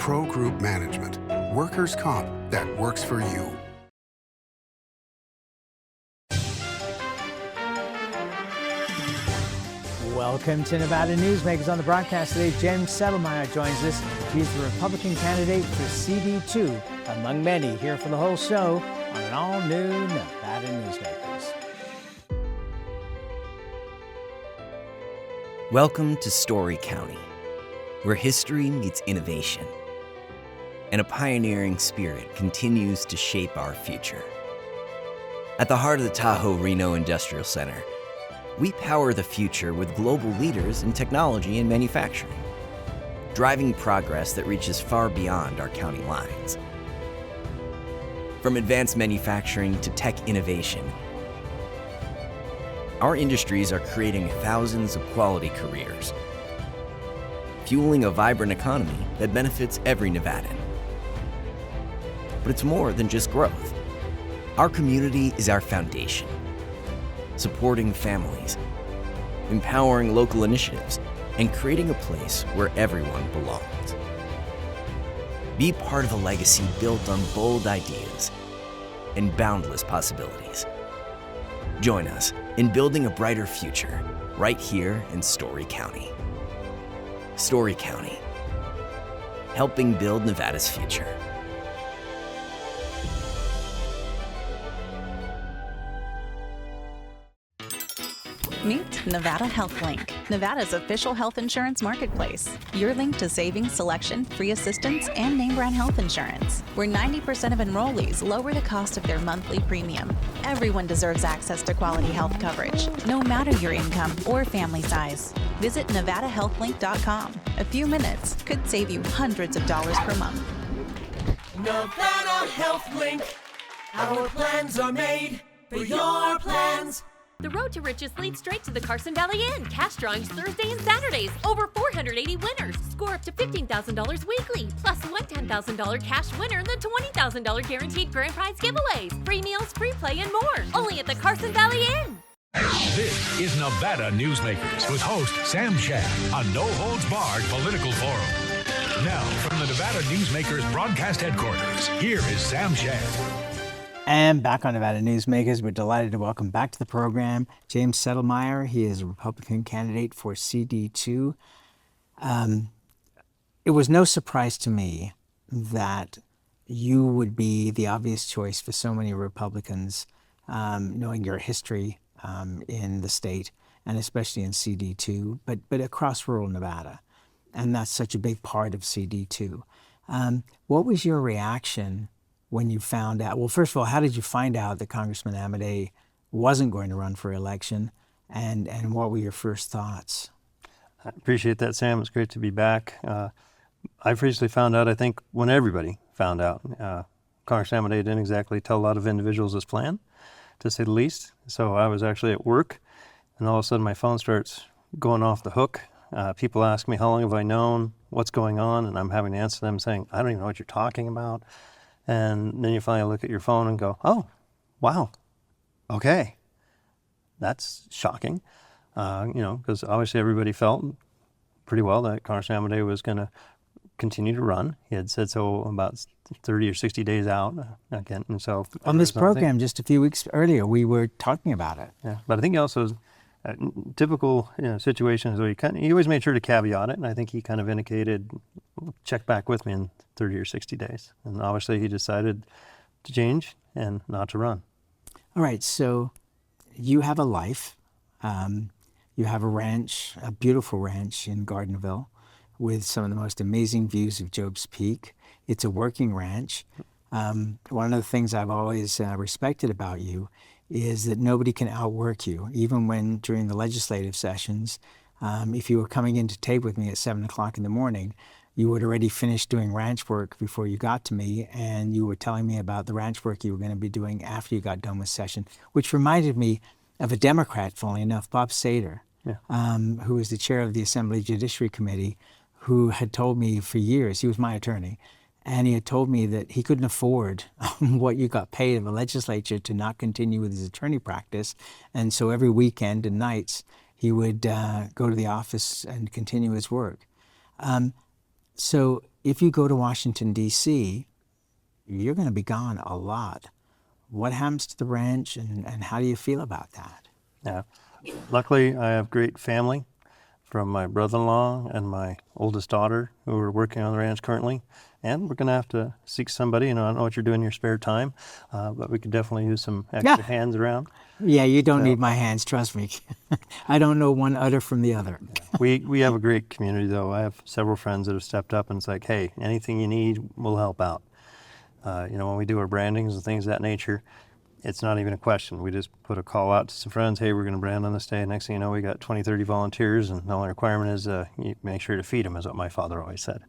Pro Group Management. Workers' comp that works for you. Welcome to Nevada Newsmakers. On the broadcast today, James Settelmeyer joins us. He's the Republican candidate for CD2, among many, here for the whole show on an all-new Nevada Newsmakers. Welcome to Story County, where history meets innovation, and a pioneering spirit continues to shape our future. At the heart of the Tahoe Reno Industrial Center, we power the future with global leaders in technology and manufacturing, driving progress that reaches far beyond our county lines. From advanced manufacturing to tech innovation, our industries are creating thousands of quality careers, fueling a vibrant economy that benefits every Nevadan. But it's more than just growth. Our community is our foundation, supporting families, empowering local initiatives, and creating a place where everyone belongs. Be part of a legacy built on bold ideas and boundless possibilities. Join us in building a brighter future right here in Story County. Story County, helping build Nevada's future. Meet Nevada Health Link, Nevada's official health insurance marketplace. Your link to savings, selection, free assistance, and name brand health insurance, where 90% of enrollees lower the cost of their monthly premium. Everyone deserves access to quality health coverage, no matter your income or family size. Visit NevadaHealthLink.com. A few minutes could save you hundreds of dollars per month. Nevada Health Link. Our plans are made for your plans. The Road to Riches leads straight to the Carson Valley Inn. Cash drawings Thursday and Saturdays. Over 480 winners. Score up to $15,000 weekly. Plus one $10,000 cash winner and the $20,000 guaranteed grand prize giveaways. Free meals, free play, and more. Only at the Carson Valley Inn. This is Nevada Newsmakers with host Sam Shad, a no-holds-barred political forum. Now, from the Nevada Newsmakers broadcast headquarters, here is Sam Shad. And back on Nevada Newsmakers, we're delighted to welcome back to the program James Settelmeyer. He is a Republican candidate for CD2. It was no surprise to me that you would be the obvious choice for so many Republicans, knowing your history in the state, and especially in CD2, but across rural Nevada. And that's such a big part of CD2. What was your reaction when you found out? Well, first of all, how did you find out that Congressman Amodei wasn't going to run for election, and what were your first thoughts? I appreciate that, Sam. It's great to be back. I recently found out, I think, when everybody found out. Congressman Amodei didn't exactly tell a lot of individuals his plan, to say the least. So I was actually at work, and all of a sudden my phone starts going off the hook. People ask me, how long have I known? What's going on? And I'm having to answer them saying, I don't even know what you're talking about. And then you finally look at your phone and go, oh, wow, okay, that's shocking. Because obviously everybody felt pretty well that Congressman Amodei was going to continue to run. He had said so about 30 or 60 days out again. And so on this program just a few weeks earlier, we were talking about it. Yeah, but I think he also, typical situations where he always made sure to caveat it, and I think he kind of indicated, check back with me in 30 or 60 days. And obviously he decided to change and not to run. All right, so you have a life. You have a ranch, a beautiful ranch in Gardenville with some of the most amazing views of Job's Peak. It's a working ranch. One of the things I've always respected about you is that nobody can outwork you. Even when during the legislative sessions, if you were coming in to tape with me at 7 o'clock in the morning, you had already finished doing ranch work before you got to me, and you were telling me about the ranch work you were going to be doing after you got done with session, which reminded me of a Democrat, funnily enough, Bob Sater, who was the chair of the Assembly Judiciary Committee, who had told me for years, he was my attorney, and he had told me that he couldn't afford what you got paid in the legislature to not continue with his attorney practice. And so every weekend and nights, he would go to the office and continue his work. So if you go to Washington, D.C., you're going to be gone a lot. What happens to the ranch, and how do you feel about that? Yeah. Luckily, I have great family from my brother-in-law and my oldest daughter who are working on the ranch currently. And we're going to have to seek somebody. I don't know what you're doing in your spare time, but we could definitely use some extra hands around. Yeah, you don't need my hands, trust me. I don't know one udder from the other. We have a great community, though. I have several friends that have stepped up and it's like, hey, anything you need, we'll help out. When we do our brandings and things of that nature, it's not even a question. We just put a call out to some friends, hey, we're going to brand on this day. Next thing you know, we got 20, 30 volunteers, and the only requirement is you make sure to feed them, is what my father always said.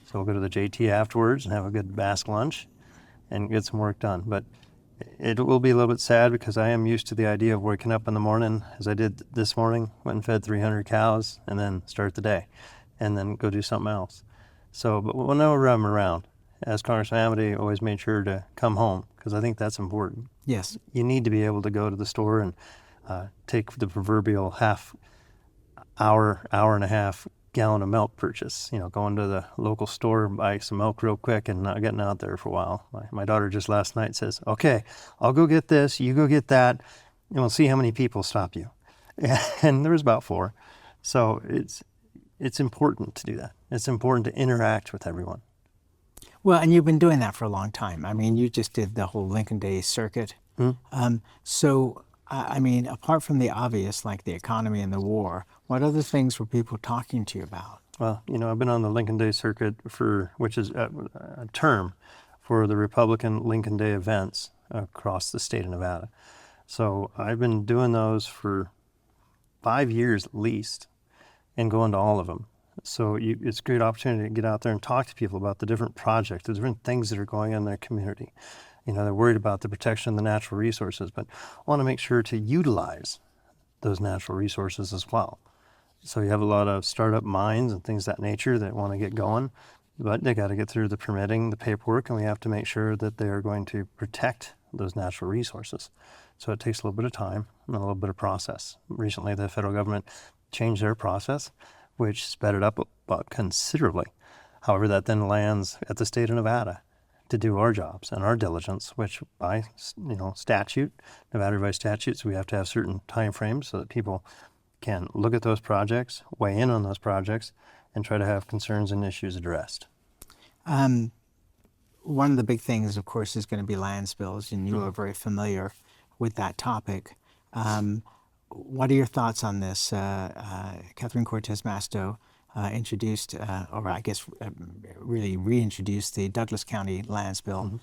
So we'll go to the JT afterwards and have a good Basque lunch and get some work done. But it will be a little bit sad because I am used to the idea of waking up in the morning, as I did this morning, went and fed 300 cows, and then start the day, and then go do something else. So, but whenever I'm around, as Congressman Amity always made sure to come home, because I think that's important. Yes. You need to be able to go to the store and take the proverbial half hour and a half gallon of milk purchase. Going to the local store and buy some milk real quick and not getting out there for a while. My daughter just last night says, okay, I'll go get this, you go get that, and we'll see how many people stop you. And there was about 4. So it's important to do that. It's important to interact with everyone. Well, and you've been doing that for a long time. I mean, you just did the whole Lincoln Day circuit. So, apart from the obvious, like the economy and the war, what other things were people talking to you about? Well, I've been on the Lincoln Day circuit which is a term for the Republican Lincoln Day events across the state of Nevada. So I've been doing those for 5 years at least and going to all of them. So it's a great opportunity to get out there and talk to people about the different projects, the different things that are going on in their community. They're worried about the protection of the natural resources, but want to make sure to utilize those natural resources as well. So you have a lot of startup mines and things of that nature that want to get going, but they got to get through the permitting, the paperwork, and we have to make sure that they are going to protect those natural resources. So it takes a little bit of time and a little bit of process. Recently, the federal government changed their process, which sped it up considerably. However, that then lands at the state of Nevada to do our jobs and our diligence, which by statute, Nevada revised statutes, we have to have certain time frames so that people can look at those projects, weigh in on those projects, and try to have concerns and issues addressed. One of the big things, of course, is going to be land spills, and you are very familiar with that topic. What are your thoughts on this? Catherine Cortez Masto introduced, really reintroduced the Douglas County lands bill.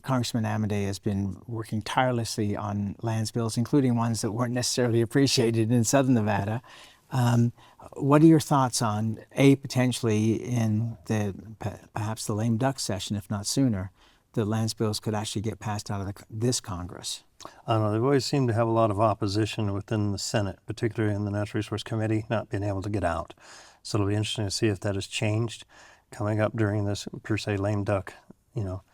Congressman Amity has been working tirelessly on lands bills, including ones that weren't necessarily appreciated in Southern Nevada. What are your thoughts on, potentially in perhaps the lame duck session, if not sooner, the lands bills could actually get passed out of this Congress? I don't know. They've always seemed to have a lot of opposition within the Senate, particularly in the Natural Resource Committee, not being able to get out. So it'll be interesting to see if that has changed coming up during this, per se, lame duck,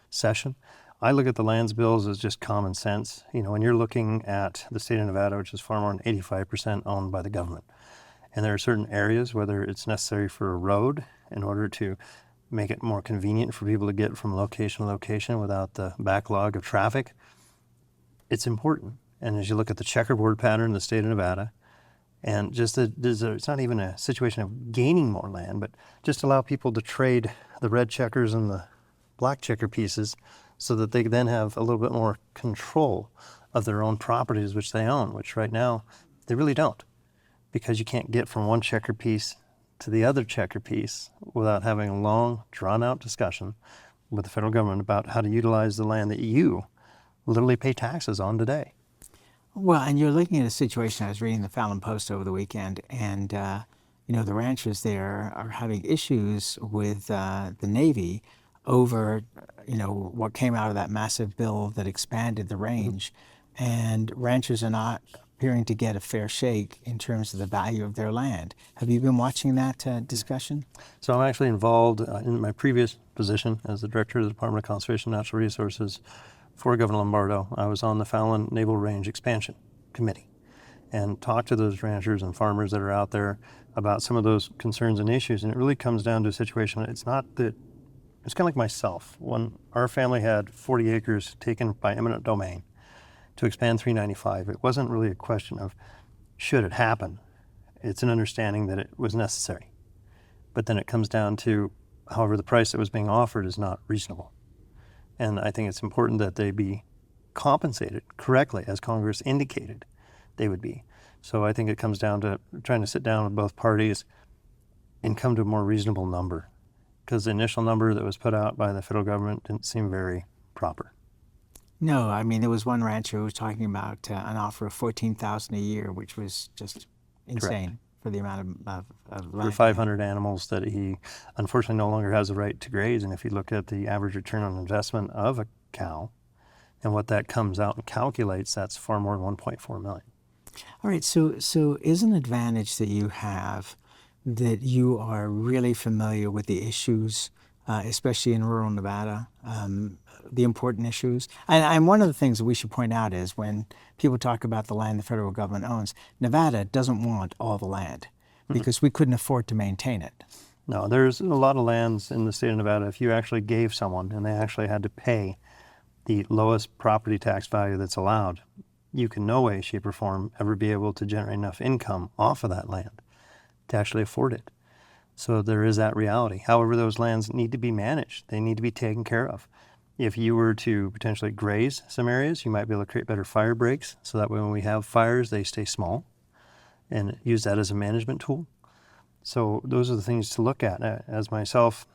session. I look at the lands bills as just common sense. When you're looking at the state of Nevada, which is far more than 85% owned by the government, and there are certain areas, whether it's necessary for a road in order to make it more convenient for people to get from location to location without the backlog of traffic, it's important. And as you look at the checkerboard pattern in the state of Nevada, and just it's not even a situation of gaining more land, but just allow people to trade the red checkers and the black checker pieces so that they then have a little bit more control of their own properties which they own, which right now they really don't, because you can't get from one checker piece to the other checker piece without having a long, drawn-out discussion with the federal government about how to utilize the land that you literally pay taxes on today. Well, and you're looking at a situation, I was reading the Fallon Post over the weekend, and the ranchers there are having issues with the Navy over, what came out of that massive bill that expanded the range. And ranchers are not appearing to get a fair shake in terms of the value of their land. Have you been watching that discussion? So I'm actually involved in my previous position as the director of the Department of Conservation and Natural Resources for Governor Lombardo. I was on the Fallon Naval Range Expansion Committee. and talk to those ranchers and farmers that are out there about some of those concerns and issues. And it really comes down to a situation. It's not that, it's kind of like myself. When our family had 40 acres taken by eminent domain to expand 395, it wasn't really a question of should it happen. It's an understanding that it was necessary. But then it comes down to, however, the price that was being offered is not reasonable. And I think it's important that they be compensated correctly, as Congress indicated they would be. So I think it comes down to trying to sit down with both parties and come to a more reasonable number, because the initial number that was put out by the federal government didn't seem very proper. No, I mean, there was one rancher who was talking about an offer of $14,000 a year, which was just insane for the amount of land. For 500 animals that he unfortunately no longer has the right to graze. And if you look at the average return on investment of a cow and what that comes out and calculates, that's far more than 1.4 million. All right, so is an advantage that you have that you are really familiar with the issues, especially in rural Nevada, the important issues. And one of the things that we should point out is when people talk about the land the federal government owns, Nevada doesn't want all the land because we couldn't afford to maintain it. No, there's a lot of lands in the state of Nevada. If you actually gave someone and they actually had to pay the lowest property tax value that's allowed, you can no way, shape, or form ever be able to generate enough income off of that land to actually afford it. So there is that reality. However, those lands need to be managed. They need to be taken care of. If you were to potentially graze some areas, you might be able to create better fire breaks so that way when we have fires, they stay small, and use that as a management tool. So those are the things to look at. As myself,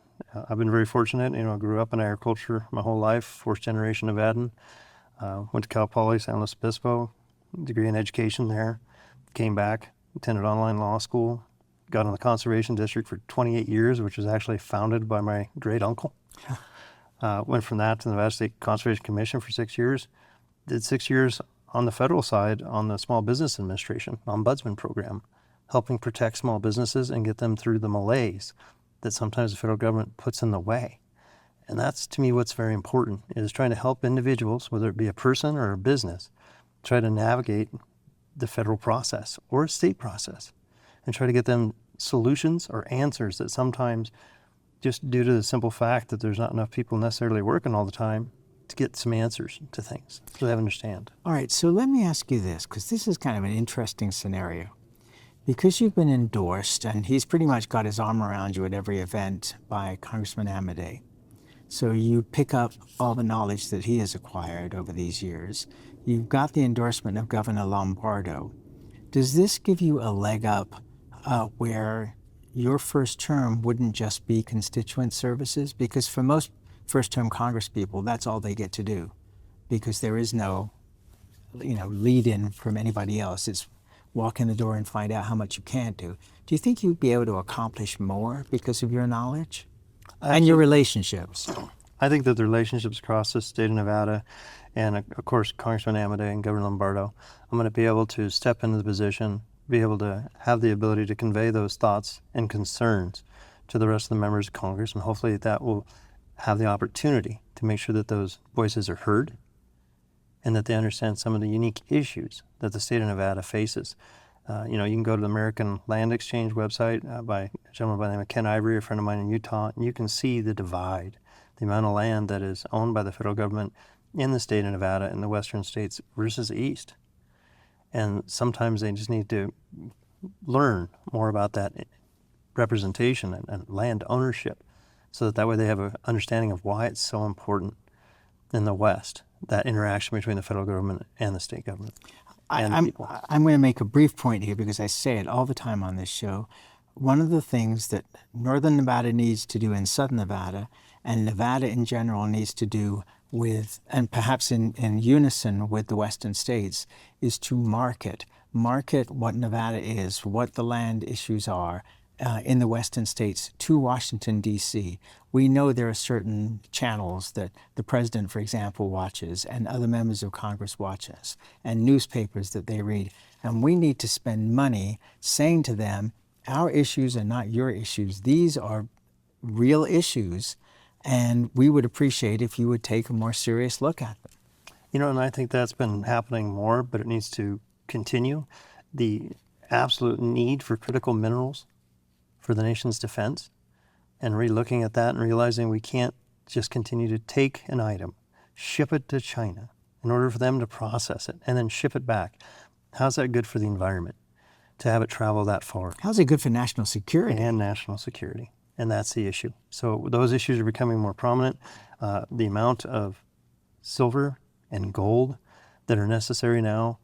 I've been very fortunate. I grew up in agriculture my whole life, fourth generation Nevadan. Went to Cal Poly, San Luis Obispo, degree in education there. Came back, attended online law school, got on the conservation district for 28 years, which was actually founded by my great uncle. Went from that to the Nevada State Conservation Commission for 6 years. Did 6 years on the federal side on the Small Business Administration Ombudsman program, helping protect small businesses and get them through the malaise that sometimes the federal government puts in the way. And that's, to me, what's very important, is trying to help individuals, whether it be a person or a business, try to navigate the federal process or a state process and try to get them solutions or answers that sometimes, just due to the simple fact that there's not enough people necessarily working all the time, to get some answers to things so they understand. All right, so let me ask you this, because this is kind of an interesting scenario. Because you've been endorsed, and he's pretty much got his arm around you at every event by Congressman Amodei. So you pick up all the knowledge that he has acquired over these years. You've got the endorsement of Governor Lombardo. Does this give you a leg up where your first term wouldn't just be constituent services? Because for most first-term Congress people, that's all they get to do, because there is no, lead-in from anybody else. It's walk in the door and find out how much you can't do. Do you think you'd be able to accomplish more because of your knowledge and your relationships? I think that the relationships across the state of Nevada, and of course Congressman Amodei and Governor Lombardo, I'm going to be able to step into the position, be able to have the ability to convey those thoughts and concerns to the rest of the members of Congress, and hopefully that will have the opportunity to make sure that those voices are heard and that they understand some of the unique issues that the state of Nevada faces. You can go to the American Land Exchange website by a gentleman by the name of Ken Ivory, a friend of mine in Utah, and you can see the divide, the amount of land that is owned by the federal government in the state of Nevada and the western states versus the east. And sometimes they just need to learn more about that representation and land ownership, so that way they have an understanding of why it's so important in the West, that interaction between the federal government and the state government. I'm going to make a brief point here, because I say it all the time on this show. One of the things that Northern Nevada needs to do in Southern Nevada, and Nevada in general needs to do with, and perhaps in unison with the Western states, is to market what Nevada is, what the land issues are, in the Western states to Washington, D.C. We know there are certain channels that the president, for example, watches, and other members of Congress watches, and newspapers that they read. And we need to spend money saying to them, our issues are not your issues. These are real issues, and we would appreciate if you would take a more serious look at them. And I think that's been happening more, but it needs to continue. the absolute need for critical minerals for the nation's defense, and re-looking at that and realizing we can't just continue to take an item, ship it to China in order for them to process it, and then ship it back. How's that good for the environment to have it travel that far? How's it good for national security? And national security. And that's the issue. So those issues are becoming more prominent. The amount of silver and gold that are necessary now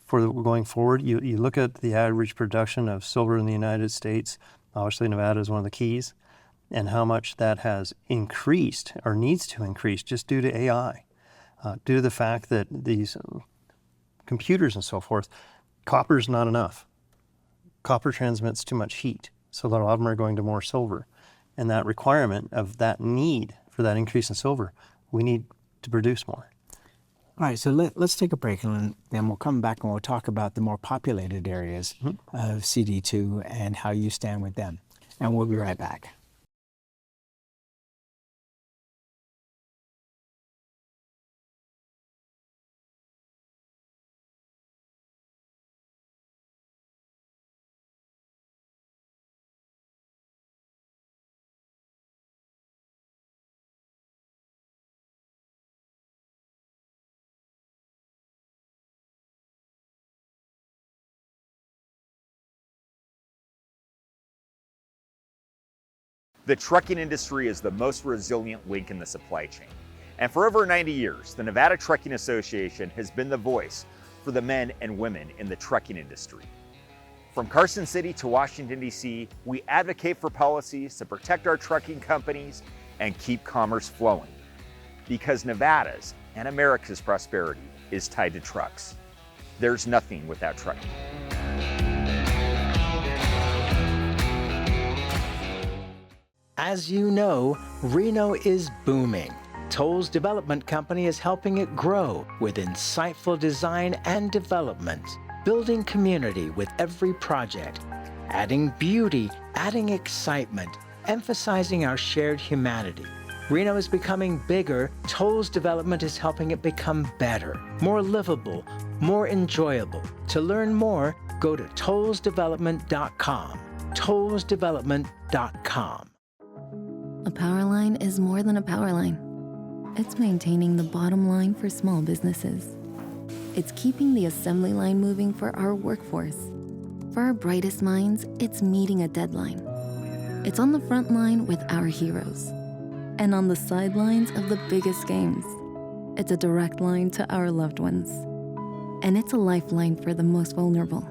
for going forward, you look at the average production of silver in the United States, obviously Nevada is one of the keys, and how much that has increased or needs to increase just due to AI, due to the fact that these computers and so forth, copper is not enough. Copper transmits too much heat, so a lot of them are going to more silver. And that requirement of that need for that increase in silver, we need to produce more. All right, so let's take a break, and then we'll come back and we'll talk about the more populated areas of CD2 and how you stand with them. And we'll be right back. The trucking industry is the most resilient link in the supply chain. And for over 90 years, the Nevada Trucking Association has been the voice for the men and women in the trucking industry. From Carson City to Washington, D.C., we advocate for policies to protect our trucking companies and keep commerce flowing. Because Nevada's and America's prosperity is tied to trucks. There's nothing without trucking. As you know, Reno is booming. Toll's development company is helping it grow with insightful design and development, building community with every project, adding beauty, adding excitement, emphasizing our shared humanity. Reno is becoming bigger. Toll's development is helping it become better, more livable, more enjoyable. To learn more, go to tollsdevelopment.com. tollsdevelopment.com. A power line is more than a power line. It's maintaining the bottom line for small businesses. It's keeping the assembly line moving for our workforce. For our brightest minds, it's meeting a deadline. It's on the front line with our heroes. And on the sidelines of the biggest games. It's a direct line to our loved ones. And it's a lifeline for the most vulnerable.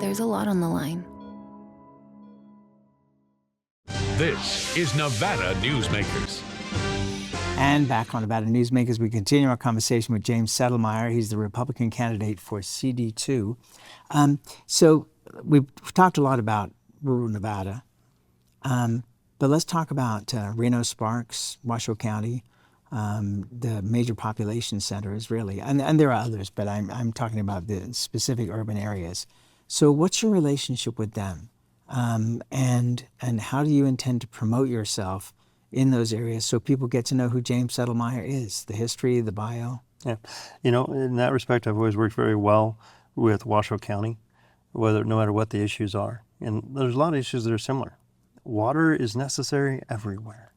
There's a lot on the line. This is Nevada Newsmakers. And back on Nevada Newsmakers, we continue our conversation with James Settelmeyer. He's the Republican candidate for CD2. So we've talked a lot about rural Nevada, but let's talk about Reno, Sparks, Washoe County, the major population centers, really. And there are others, but I'm talking about the specific urban areas. So what's your relationship with them? And how do you intend to promote yourself in those areas so people get to know who James Settelmeyer is, the history, the bio? Yeah, you know, in that respect, I've always worked very well with Washoe County, no matter what the issues are. And there's a lot of issues that are similar. Water is necessary everywhere.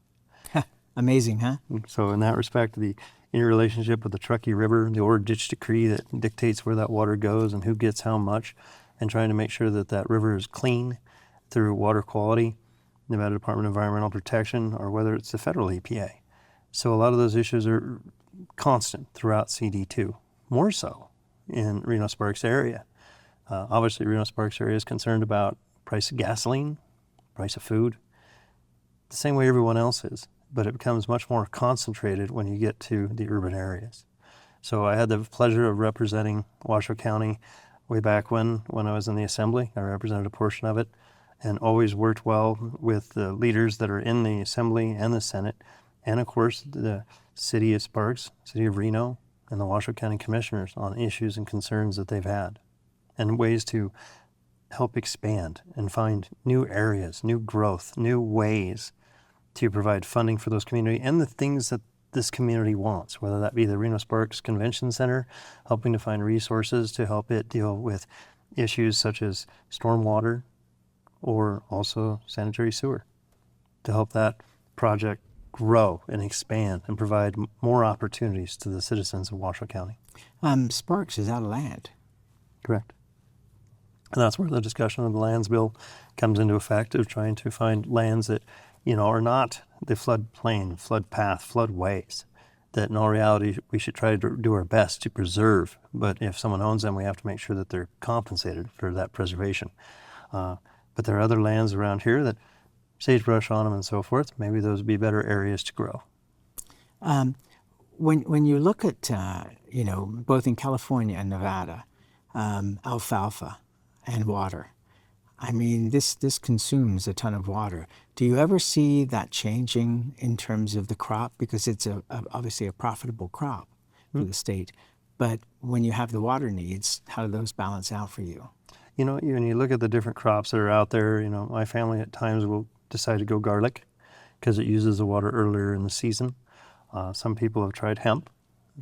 Amazing, huh? So in that respect, the interrelationship with the Truckee River, the Ore Ditch Decree that dictates where that water goes and who gets how much, and trying to make sure that that river is clean through water quality, Nevada Department of Environmental Protection, or whether it's the federal EPA. So a lot of those issues are constant throughout CD2, more so in Reno-Sparks area. Obviously, Reno-Sparks area is concerned about price of gasoline, price of food, the same way everyone else is, but it becomes much more concentrated when you get to the urban areas. So I had the pleasure of representing Washoe County way back when I was in the Assembly. I represented a portion of it and always worked well with the leaders that are in the Assembly and the Senate, and of course the City of Sparks, City of Reno, and the Washoe County Commissioners on issues and concerns that they've had, and ways to help expand and find new areas, new growth, new ways to provide funding for those communities, and the things that this community wants, whether that be the Reno Sparks Convention Center, helping to find resources to help it deal with issues such as stormwater or also sanitary sewer, to help that project grow and expand and provide more opportunities to the citizens of Washoe County. Sparks is out of land. Correct. And that's where the discussion of the lands bill comes into effect, of trying to find lands that, are not the floodplain, flood path, floodways, that in all reality we should try to do our best to preserve. But if someone owns them, we have to make sure that they're compensated for that preservation. But there are other lands around here that sagebrush on them and so forth. Maybe those would be better areas to grow. When you look at, both in California and Nevada, alfalfa and water, I mean, this consumes a ton of water. Do you ever see that changing in terms of the crop? Because it's obviously a profitable crop for the state. But when you have the water needs, how do those balance out for you? When you look at the different crops that are out there, my family at times will decide to go garlic because it uses the water earlier in the season. Some people have tried hemp,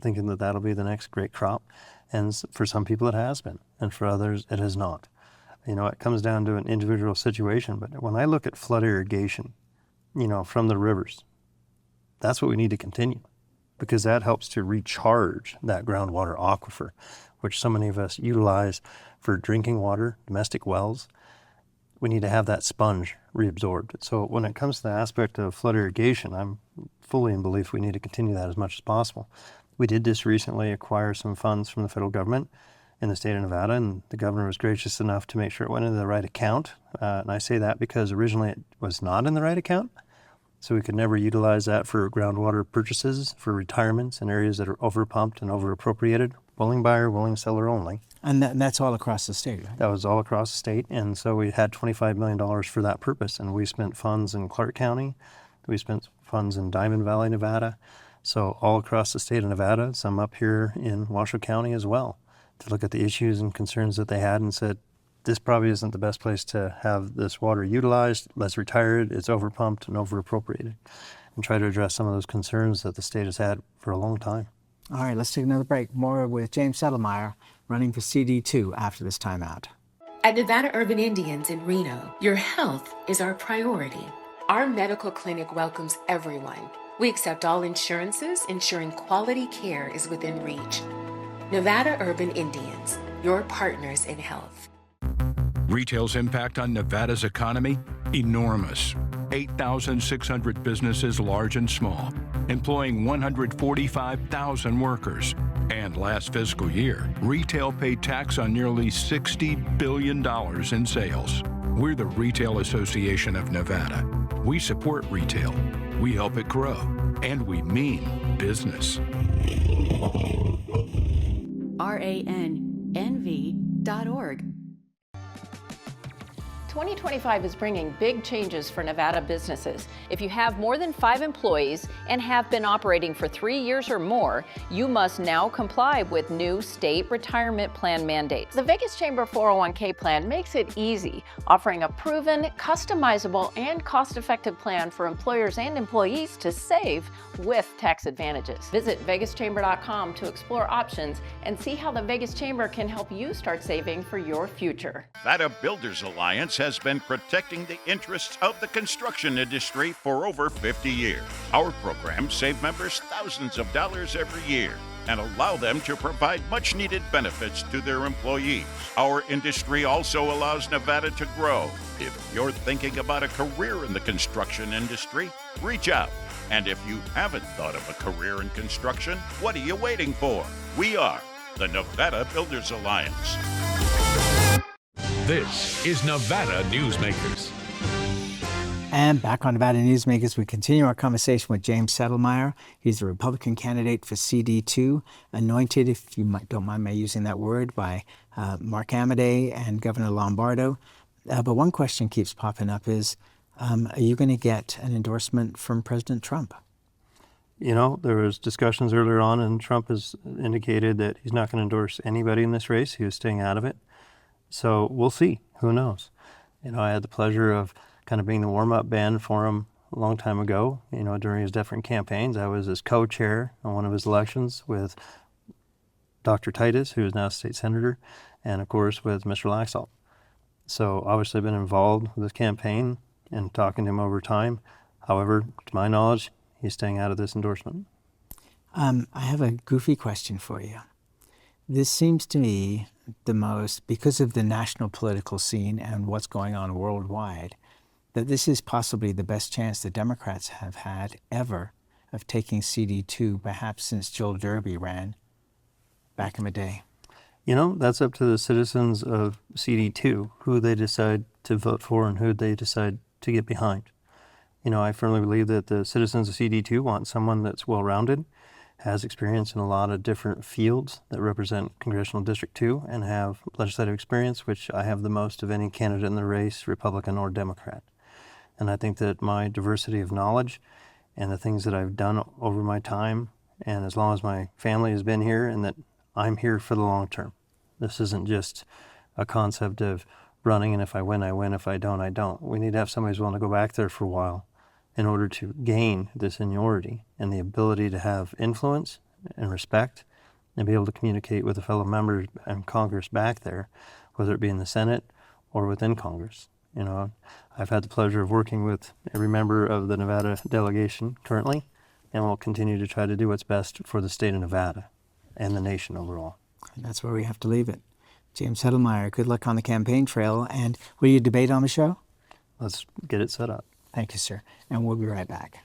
thinking that that'll be the next great crop. And for some people it has been, and for others it has not. It comes down to an individual situation. But when I look at flood irrigation, from the rivers, that's what we need to continue, because that helps to recharge that groundwater aquifer, which so many of us utilize for drinking water, domestic wells. We need to have that sponge reabsorbed. So when it comes to the aspect of flood irrigation, I'm fully in belief we need to continue that as much as possible. We did just recently acquire some funds from the federal government in the state of Nevada, and the governor was gracious enough to make sure it went into the right account. And I say that because originally it was not in the right account, so we could never utilize that for groundwater purchases, for retirements in areas that are overpumped and overappropriated. Willing buyer, willing seller only. And that's all across the state, right? That was all across the state, and so we had $25 million for that purpose, and we spent funds in Clark County, we spent funds in Diamond Valley, Nevada, so all across the state of Nevada, some up here in Washoe County as well, to look at the issues and concerns that they had and said, this probably isn't the best place to have this water utilized, let's retire it, it's overpumped and overappropriated, and try to address some of those concerns that the state has had for a long time. All right, let's take another break. More with James Settelmeyer, running for CD2 after this timeout. At Nevada Urban Indians in Reno, your health is our priority. Our medical clinic welcomes everyone. We accept all insurances, ensuring quality care is within reach. Nevada Urban Indians, your partners in health. Retail's impact on Nevada's economy? Enormous. 8,600 businesses, large and small, employing 145,000 workers. And last fiscal year, retail paid tax on nearly $60 billion in sales. We're the Retail Association of Nevada. We support retail, we help it grow, and we mean business. RANNV.org. 2025 is bringing big changes for Nevada businesses. If you have more than 5 employees and have been operating for 3 years or more, you must now comply with new state retirement plan mandates. The Vegas Chamber 401k plan makes it easy, offering a proven, customizable, and cost-effective plan for employers and employees to save with tax advantages. Visit vegaschamber.com to explore options and see how the Vegas Chamber can help you start saving for your future. Nevada Builders Alliance has been protecting the interests of the construction industry for over 50 years. Our programs save members thousands of dollars every year and allow them to provide much-needed benefits to their employees. Our industry also allows Nevada to grow. If you're thinking about a career in the construction industry, reach out. And if you haven't thought of a career in construction, what are you waiting for? We are the Nevada Builders Alliance. This is Nevada Newsmakers. And back on Nevada Newsmakers, we continue our conversation with James Settelmeyer. He's the Republican candidate for CD2, anointed, if you don't mind me using that word, by Mark Amadei and Governor Lombardo. But one question keeps popping up is, are you going to get an endorsement from President Trump? There was discussions earlier on, and Trump has indicated that he's not going to endorse anybody in this race. He was staying out of it. So we'll see. Who knows? I had the pleasure of kind of being the warm-up band for him a long time ago, during his different campaigns. I was his co-chair on one of his elections with Dr. Titus, who is now state senator, and of course with Mr. Laxalt. So obviously I've been involved with his campaign and talking to him over time. However, to my knowledge, he's staying out of this endorsement. I have a goofy question for you. This seems to me because of the national political scene and what's going on worldwide, that this is possibly the best chance the Democrats have had ever of taking CD2, perhaps since Joel Derby ran back in the day. That's up to the citizens of CD2, who they decide to vote for and who they decide to get behind. I firmly believe that the citizens of CD2 want someone that's well-rounded, has experience in a lot of different fields that represent Congressional District 2 and have legislative experience, which I have the most of any candidate in the race, Republican or Democrat. And I think that my diversity of knowledge and the things that I've done over my time, and as long as my family has been here, and that I'm here for the long term. This isn't just a concept of running, and if I win, I win. If I don't, I don't. We need to have somebody who's willing to go back there for a while in order to gain the seniority and the ability to have influence and respect and be able to communicate with the fellow members and Congress back there, whether it be in the Senate or within Congress. I've had the pleasure of working with every member of the Nevada delegation currently, and we'll continue to try to do what's best for the state of Nevada and the nation overall. That's where we have to leave it. James Settelmeyer, good luck on the campaign trail, and will you debate on the show? Let's get it set up. Thank you, sir. And we'll be right back.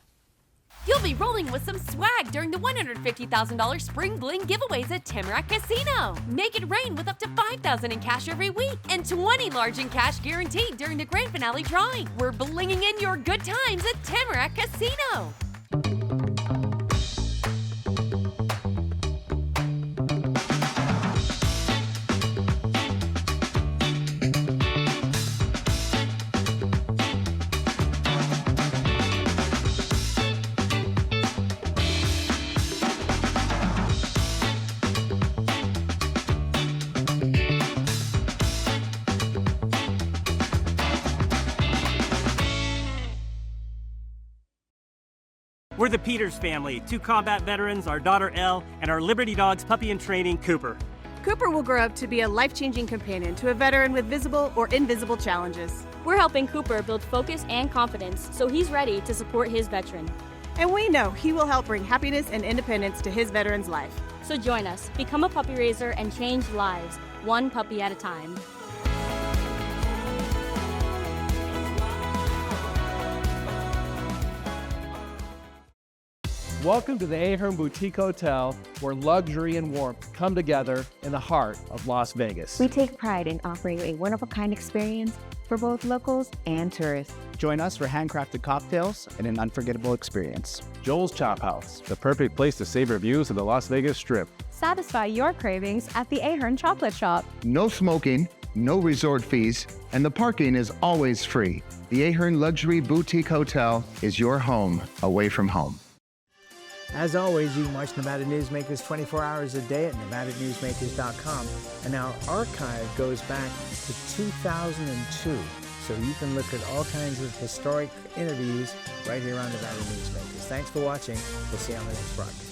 You'll be rolling with some swag during the $150,000 Spring Bling giveaways at Tamarack Casino. Make it rain with up to $5,000 in cash every week and 20 large in cash guaranteed during the grand finale drawing. We're blinging in your good times at Tamarack Casino. We're the Peters family, 2 combat veterans, our daughter Elle, and our Liberty Dogs puppy in training, Cooper. Cooper will grow up to be a life-changing companion to a veteran with visible or invisible challenges. We're helping Cooper build focus and confidence so he's ready to support his veteran. And we know he will help bring happiness and independence to his veteran's life. So join us, become a puppy raiser, and change lives, one puppy at a time. Welcome to the Ahern Boutique Hotel, where luxury and warmth come together in the heart of Las Vegas. We take pride in offering a one-of-a-kind experience for both locals and tourists. Join us for handcrafted cocktails and an unforgettable experience. Joel's Chop House, the perfect place to savor views of the Las Vegas Strip. Satisfy your cravings at the Ahern Chocolate Shop. No smoking, no resort fees, and the parking is always free. The Ahern Luxury Boutique Hotel is your home away from home. As always, you can watch Nevada Newsmakers 24 hours a day at nevadanewsmakers.com. And our archive goes back to 2002. So you can look at all kinds of historic interviews right here on Nevada Newsmakers. Thanks for watching. We'll see you on the next broadcast.